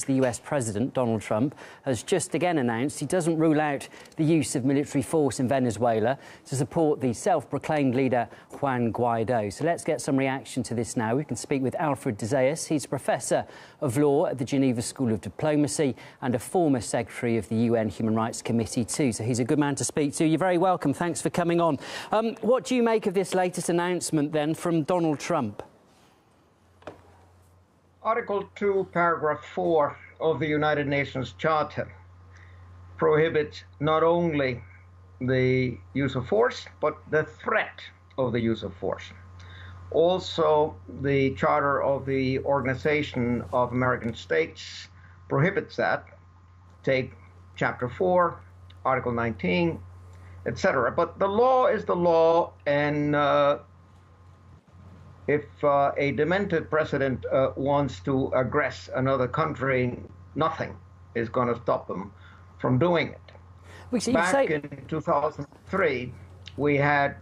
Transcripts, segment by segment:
The US President, Donald Trump, has just again announced he doesn't rule out the use of military force in Venezuela to support the self-proclaimed leader Juan Guaido. So let's get some reaction to this now. We can speak with Alfred de Zayas. He's a professor of law at the Geneva School of Diplomacy and a former secretary of the UN Human Rights Committee too. So he's a good man to speak to. You're very welcome. Thanks for coming on. What do you make of this latest announcement then from Donald Trump? Article 2, paragraph 4 of the United Nations Charter prohibits not only the use of force, but the threat of the use of force. Also, the Charter of the Organization of American States prohibits that. Take Chapter 4, Article 19, etc. But the law is the law, and if a demented president wants to aggress another country, nothing is going to stop them from doing it. Back in 2003, we had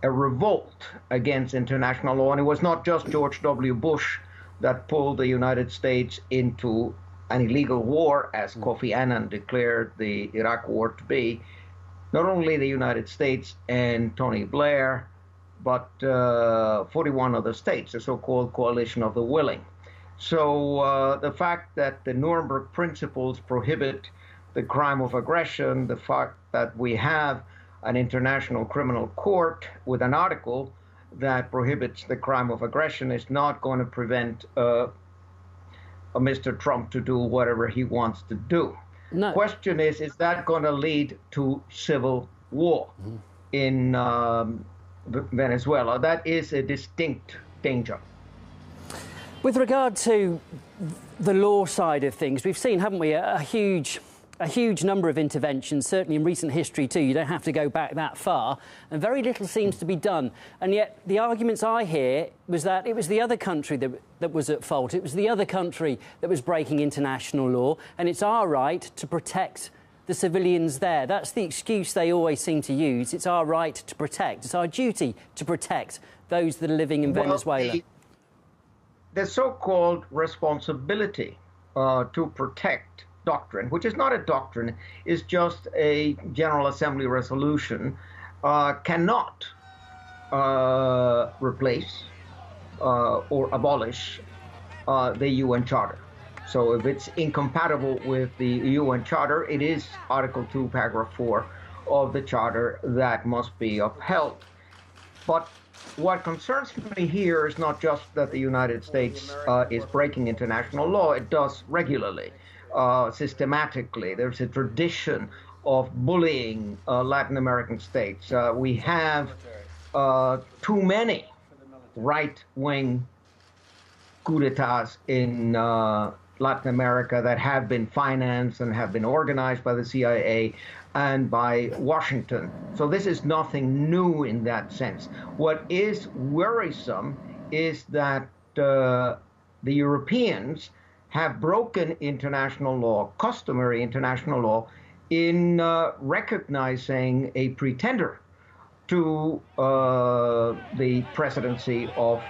a revolt against international law, and it was not just George W. Bush that pulled the United States into an illegal war, as Kofi Annan declared the Iraq war to be. Not only the United States and Tony Blair, but 41 other states, the so-called coalition of the willing. So the fact that the Nuremberg principles prohibit the crime of aggression, the fact that we have an international criminal court with an article that prohibits the crime of aggression is not going to prevent Mr. Trump to do whatever he wants to do. No. Question is that going to lead to civil war in Venezuela? That is a distinct danger. With regard to the law side of things, we've seen, haven't we, a huge number of interventions, certainly in recent history too. You don't have to go back that far, and very little seems to be done. And yet the arguments I hear was that it was the other country that was at fault. It was the other country that was breaking international law, and it's our right to protect the civilians there. That's the excuse they always seem to use. It's our right to protect. It's our duty to protect those that are living in Venezuela. The so-called responsibility to protect doctrine, which is not a doctrine, is just a General Assembly resolution, cannot replace or abolish the UN Charter. So if it's incompatible with the UN Charter, it is Article 2, paragraph 4 of the Charter that must be upheld. But what concerns me here is not just that the United States is breaking international law. It does regularly, systematically. There's a tradition of bullying Latin American states. We have too many right-wing coup d'etats in Latin America that have been financed and have been organized by the CIA and by Washington. So this is nothing new in that sense. What is worrisome is that the Europeans have broken international law, customary international law, in recognizing a pretender to the presidency of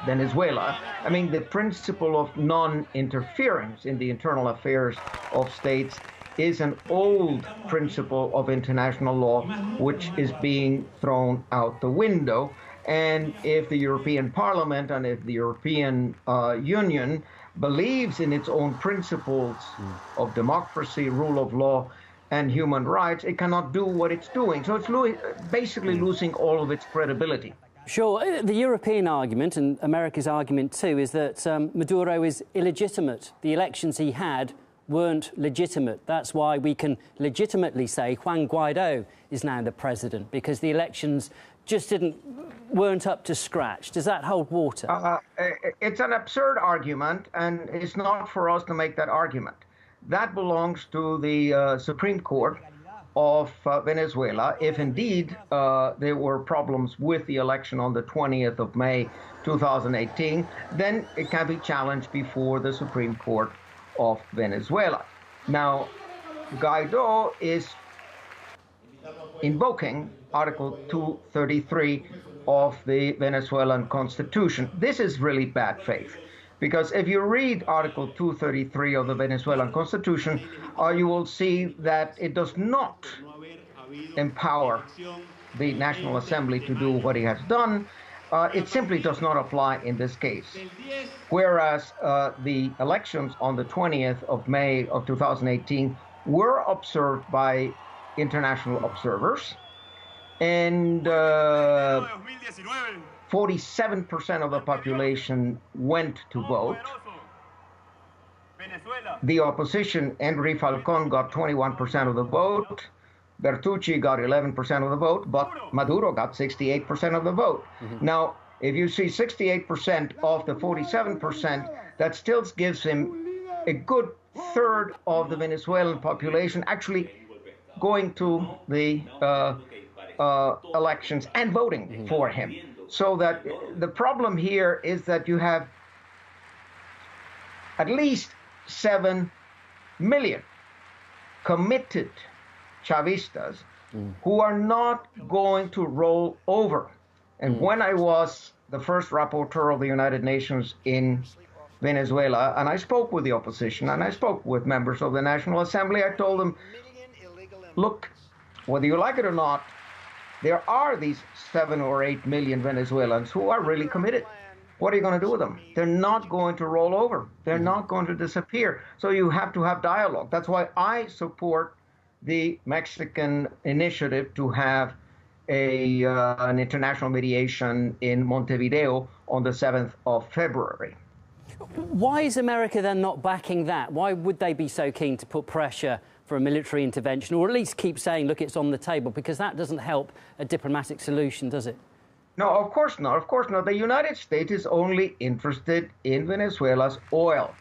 Venezuela. I mean, the principle of non-interference in the internal affairs of states is an old principle of international law, which is being thrown out the window. And if the European Parliament and if the European Union believes in its own principles of democracy, rule of law, and human rights, it cannot do what it's doing. So it's basically losing all of its credibility. Sure. The European argument, and America's argument too, is that Maduro is illegitimate. The elections he had weren't legitimate. That's why we can legitimately say Juan Guaido is now the president, because the elections just weren't up to scratch. Does that hold water? It's an absurd argument, and it's not for us to make that argument. That belongs to the Supreme Court of Venezuela. If indeed there were problems with the election on the 20th of May 2018, then it can be challenged before the Supreme Court of Venezuela. Now, Guaido is invoking Article 233 of the Venezuelan Constitution. This is really bad faith, Because if you read Article 233 of the Venezuelan Constitution, you will see that it does not empower the National Assembly to do what it has done. It simply does not apply in this case. Whereas the elections on the 20th of May of 2018 were observed by international observers, and 47% of the population went to vote. The opposition, Henry Falcon, got 21% of the vote. Bertucci got 11% of the vote, but Maduro got 68% of the vote. Now, if you see 68% of the 47%, that still gives him a good third of the Venezuelan population actually going to the elections and voting for him. So that the problem here is that you have at least 7 million committed Chavistas who are not going to roll over. And when I was the first rapporteur of the United Nations in Venezuela, and I spoke with the opposition, and I spoke with members of the National Assembly, I told them, look, whether you like it or not, there are these 7 or 8 million Venezuelans who are really committed. What are you going to do with them? They're not going to roll over. They're not going to disappear. So you have to have dialogue. That's why I support the Mexican initiative to have an international mediation in Montevideo on the 7th of February. Why is America then not backing that? Why would they be so keen to put pressure for a military intervention, or at least keep saying, look, it's on the table? Because that doesn't help a diplomatic solution, does it? No, of course not. Of course not. The United States is only interested in Venezuela's oil,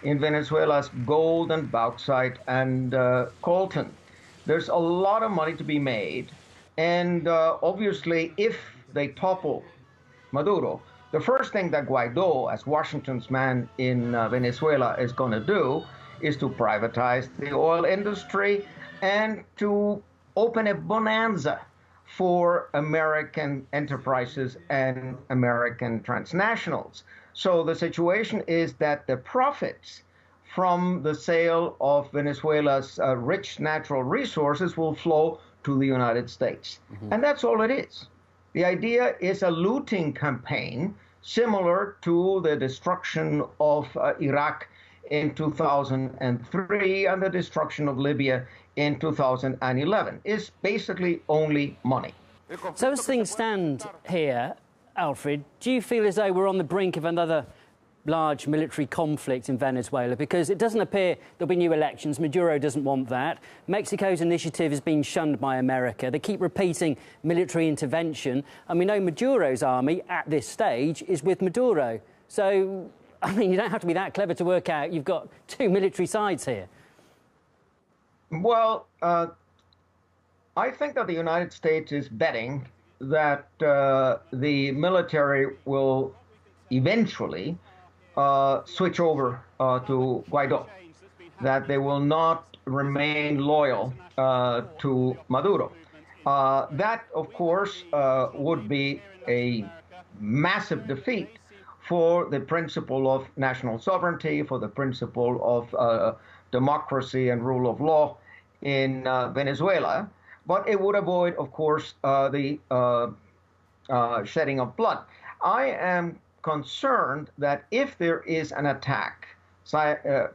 in Venezuela's gold and bauxite and coltan. There's a lot of money to be made. And obviously, if they topple Maduro, the first thing that Guaido, as Washington's man in Venezuela, is going to do is to privatize the oil industry and to open a bonanza for American enterprises and American transnationals. So the situation is that the profits from the sale of Venezuela's rich natural resources will flow to the United States. And that's all it is. The idea is a looting campaign similar to the destruction of Iraq in 2003 and the destruction of Libya in 2011. It's basically only money. So as things stand here, Alfred, do you feel as though we're on the brink of another large military conflict in Venezuela? Because it doesn't appear there'll be new elections. Maduro doesn't want that. Mexico's initiative has been shunned by America. They keep repeating military intervention. And we know Maduro's army at this stage is with Maduro. So, I mean, you don't have to be that clever to work out you've got two military sides here. Well, I think that the United States is betting that the military will eventually switch over to Guaido, that they will not remain loyal to Maduro. That, of course, would be a massive defeat for the principle of national sovereignty, for the principle of democracy and rule of law in Venezuela. But it would avoid, of course, the shedding of blood. I am concerned that if there is an attack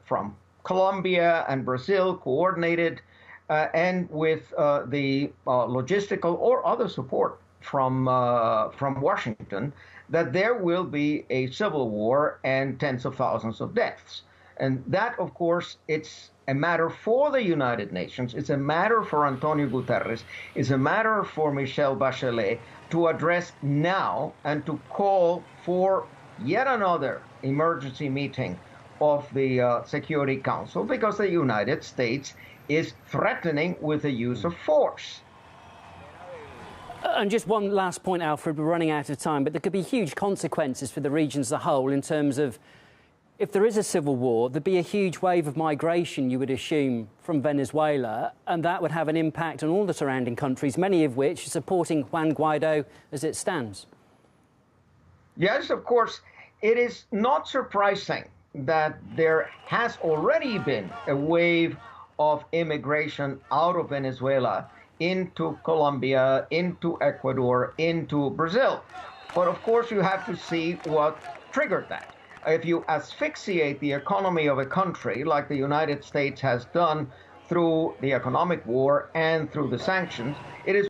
from Colombia and Brazil, coordinated and with the logistical or other support from Washington, that there will be a civil war and tens of thousands of deaths. And that, of course, it's a matter for the United Nations. It's a matter for Antonio Guterres. It's a matter for Michelle Bachelet to address now and to call for yet another emergency meeting of the Security Council, because the United States is threatening with the use of force. And just one last point, Alfred, we're running out of time, but there could be huge consequences for the region as a whole in terms of, if there is a civil war, there'd be a huge wave of migration, you would assume, from Venezuela, and that would have an impact on all the surrounding countries, many of which are supporting Juan Guaido as it stands. Yes, of course. it is not surprising that there has already been a wave of immigration out of Venezuela into Colombia, into Ecuador, into Brazil. But of course, you have to see what triggered that. If you asphyxiate the economy of a country like the United States has done through the economic war and through the sanctions, it is